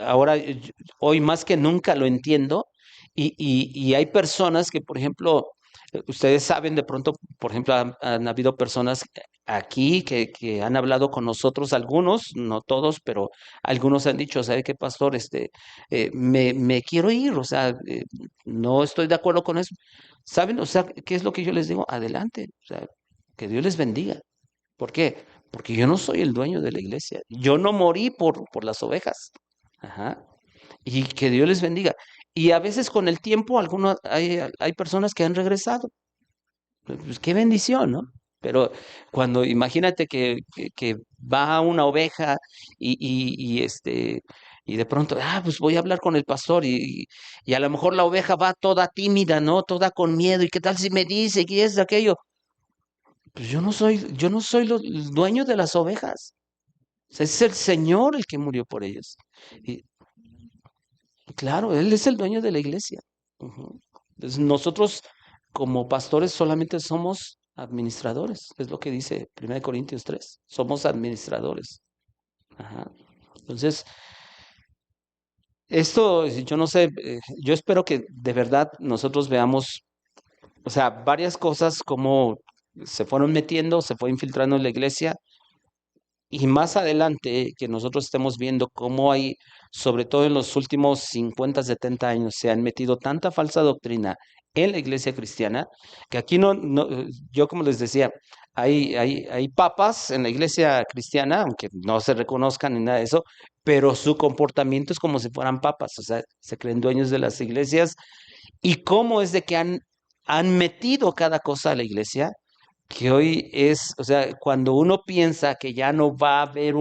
ahora, hoy más que nunca lo entiendo y hay personas que, por ejemplo, ustedes saben de pronto, por ejemplo, han habido personas aquí que han hablado con nosotros, algunos, no todos, pero algunos han dicho, ¿sabe qué, pastor? Me quiero ir, o sea, no estoy de acuerdo con eso. ¿Saben? O sea, ¿qué es lo que yo les digo? Adelante, o sea, que Dios les bendiga. ¿Por qué? Porque yo no soy el dueño de la iglesia. Yo no morí por las ovejas. Ajá. Y que Dios les bendiga. Y a veces con el tiempo, hay personas que han regresado. Pues qué bendición, ¿no? Pero cuando imagínate que va una oveja y de pronto, pues voy a hablar con el pastor y a lo mejor la oveja va toda tímida, ¿no? Toda con miedo. ¿Y qué tal si me dice que es aquello? Pues yo no soy el dueño de las ovejas. O sea, es el Señor el que murió por ellos. Y claro, Él es el dueño de la iglesia. Ujú. Entonces, nosotros como pastores solamente somos administradores. Es lo que dice 1 Corintios 3. Somos administradores. Ajá. Entonces, esto, yo no sé, yo espero que de verdad nosotros veamos, o sea, varias cosas como se fueron metiendo, se fue infiltrando en la iglesia. Y más adelante que nosotros estemos viendo cómo hay, sobre todo en los últimos 50, 70 años, se han metido tanta falsa doctrina en la iglesia cristiana, que aquí yo como les decía, hay papas en la iglesia cristiana, aunque no se reconozcan ni nada de eso, pero su comportamiento es como si fueran papas, o sea, se creen dueños de las iglesias. ¿Y cómo es de que han metido cada cosa a la iglesia? Que hoy es, o sea, cuando uno piensa que ya no va a haber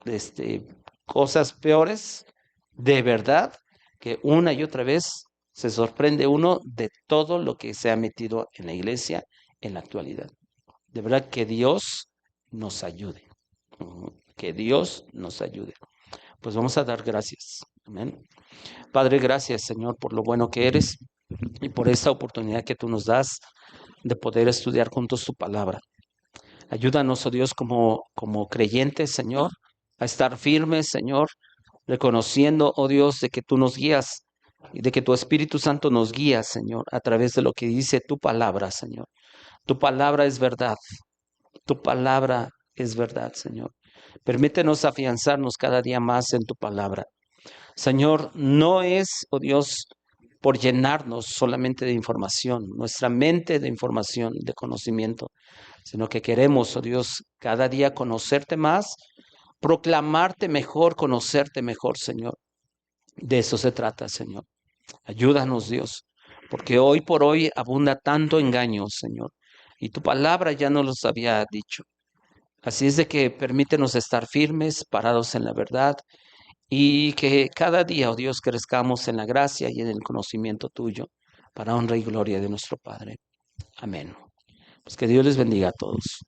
este, cosas peores, de verdad, que una y otra vez se sorprende uno de todo lo que se ha metido en la iglesia en la actualidad. De verdad que Dios nos ayude. Ujú. Que Dios nos ayude. Pues vamos a dar gracias. Amén. Padre, gracias, Señor, por lo bueno que eres y por esta oportunidad que tú nos das de poder estudiar juntos tu palabra. Ayúdanos, oh Dios, como creyentes, Señor, a estar firmes, Señor, reconociendo, oh Dios, de que tú nos guías y de que tu Espíritu Santo nos guía, Señor, a través de lo que dice tu palabra, Señor. Tu palabra es verdad. Tu palabra es verdad, Señor. Permítenos afianzarnos cada día más en tu palabra. Señor, no es, oh Dios, por llenarnos solamente de información, nuestra mente de información, de conocimiento, sino que queremos, oh Dios, cada día conocerte más, proclamarte mejor, conocerte mejor, Señor. De eso se trata, Señor. Ayúdanos, Dios, porque hoy por hoy abunda tanto engaño, Señor, y tu palabra ya nos los había dicho. Así es de que permítenos estar firmes, parados en la verdad, y que cada día, oh Dios, crezcamos en la gracia y en el conocimiento tuyo, para honra y gloria de nuestro Padre. Amén. Pues que Dios les bendiga a todos.